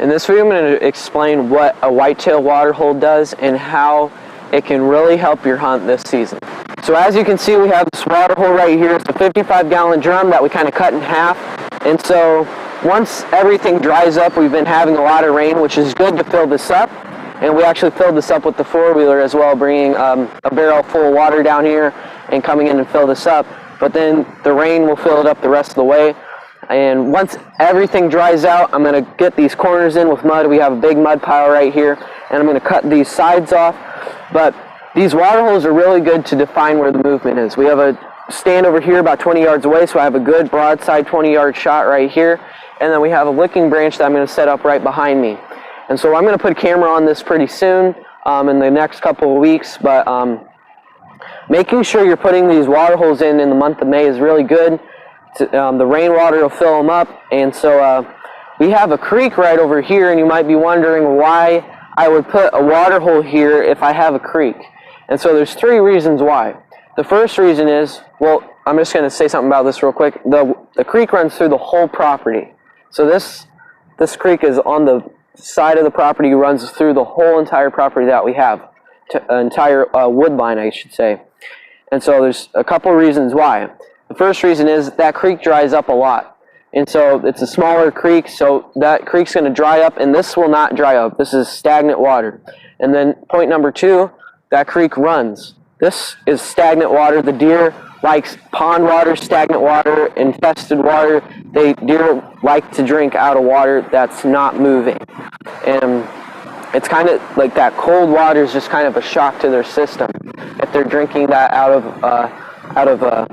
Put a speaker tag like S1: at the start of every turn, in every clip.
S1: In this video, I'm going to explain what a whitetail water hole does and how it can really help your hunt this season. So as you can see, we have this water hole right here. It's a 55-gallon drum that we kind of cut in half. And so once everything dries up, we've been having a lot of rain, which is good to fill this up. And we actually filled this up with the four-wheeler as well, bringing a barrel full of water down here and coming in and fill this up. But then the rain will fill it up the rest of the way. And once everything dries out, I'm going to get these corners in with mud. We have a big mud pile right here, and I'm going to cut these sides off. But these water holes are really good to define where the movement is. We have a stand over here about 20 yards away, so I have a good broadside 20-yard shot right here. And then we have a licking branch that I'm going to set up right behind me. And so I'm going to put a camera on this pretty soon in the next couple of weeks. But making sure you're putting these water holes in the month of May is really good. The rainwater will fill them up, and so we have a creek right over here, and you might be wondering why I would put a water hole here if I have a creek. And so there's three reasons why. The first reason is, well, I'm just going to say something about this real quick. The creek runs through the whole property. So this creek is on the side of the property, runs through the whole entire property that we have, entire wood line, I should say. And so there's a couple reasons why. The first reason is that creek dries up a lot. And so it's a smaller creek, so that creek's going to dry up, and this will not dry up. This is stagnant water. And then point number two, that creek runs. This is stagnant water. The deer likes pond water, stagnant water, infested water. Deer like to drink out of water that's not moving. And it's kind of like that cold water is just kind of a shock to their system if they're drinking that out of a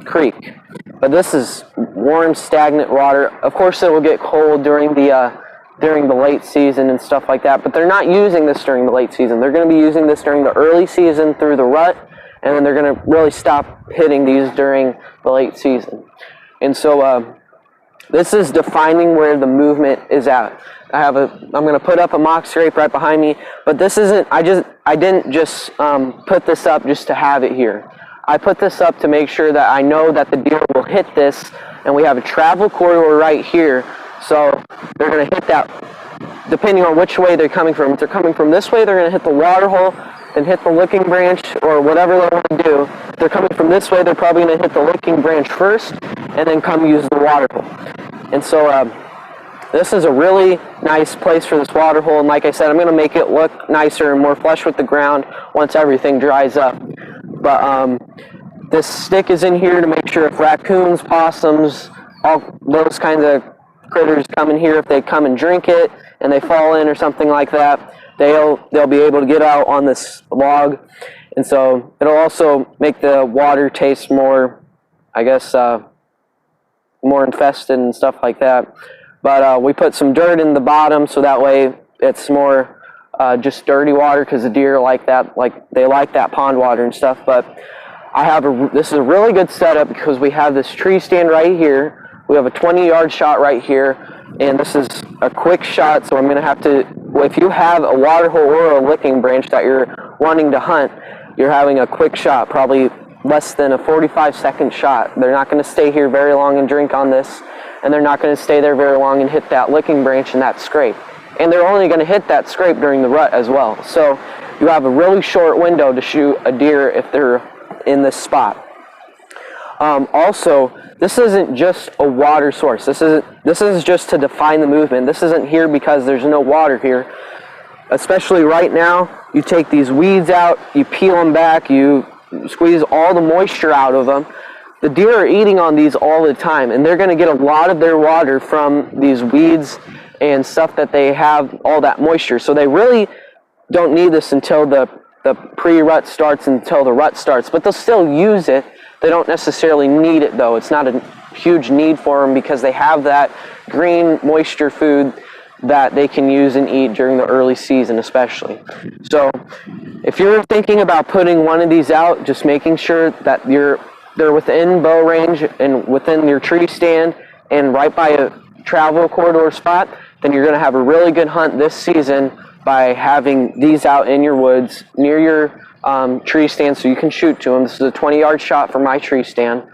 S1: creek. But this is warm, stagnant water. Of course, it will get cold during the late season and stuff like that, but they're not using this during the late season. They're going to be using this during the early season through the rut, and then they're going to really stop hitting these during the late season. And so this is defining where the movement is at. I'm going to put up a mock scrape right behind me, but this isn't, I didn't just put this up just to have it here. I put this up to make sure that I know that the deer will hit this, and we have a travel corridor right here, so they're going to hit that depending on which way they're coming from. If they're coming from this way, they're going to hit the water hole, then hit the licking branch, or whatever they want to do. If they're coming from this way, they're probably going to hit the licking branch first, and then come use the water hole. And so this is a really nice place for this water hole, and like I said, I'm going to make it look nicer and more flush with the ground once everything dries up. But this stick is in here to make sure if raccoons, possums, all those kinds of critters come in here, if they come and drink it and they fall in or something like that, they'll be able to get out on this log. And so it'll also make the water taste more, I guess, more infested and stuff like that. But we put some dirt in the bottom so that way it's more just dirty water, because the deer like that, they like that pond water and stuff. But this is a really good setup because we have this tree stand right here. We have a 20-yard shot right here, and this is a quick shot. So I'm going to have to, if you have a water hole or a licking branch that you're wanting to hunt, you're having a quick shot, probably less than a 45-second shot. They're not going to stay here very long and drink on this, and they're not going to stay there very long and hit that licking branch and that scrape. And they're only going to hit that scrape during the rut as well. So you have a really short window to shoot a deer if they're in this spot. Also, this isn't just a water source. This is just to define the movement. This isn't here because there's no water here. Especially right now, you take these weeds out, you peel them back, you squeeze all the moisture out of them. The deer are eating on these all the time, and they're going to get a lot of their water from these weeds and stuff that they have all that moisture. So they really don't need this until the pre-rut starts, until the rut starts, but they'll still use it They don't necessarily need it though. It's not a huge need for them because they have that green moisture food that they can use and eat during the early season especially. So if you're thinking about putting one of these out, just making sure that they're within bow range and within your tree stand and right by a travel corridor spot, then you're going to have a really good hunt this season by having these out in your woods near your tree stand so you can shoot to them. This is a 20-yard shot from my tree stand.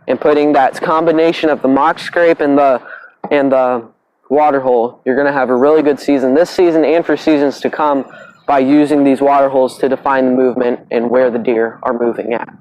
S1: And putting that combination of the mock scrape and the water hole, you're going to have a really good season this season and for seasons to come by using these water holes to define the movement and where the deer are moving at.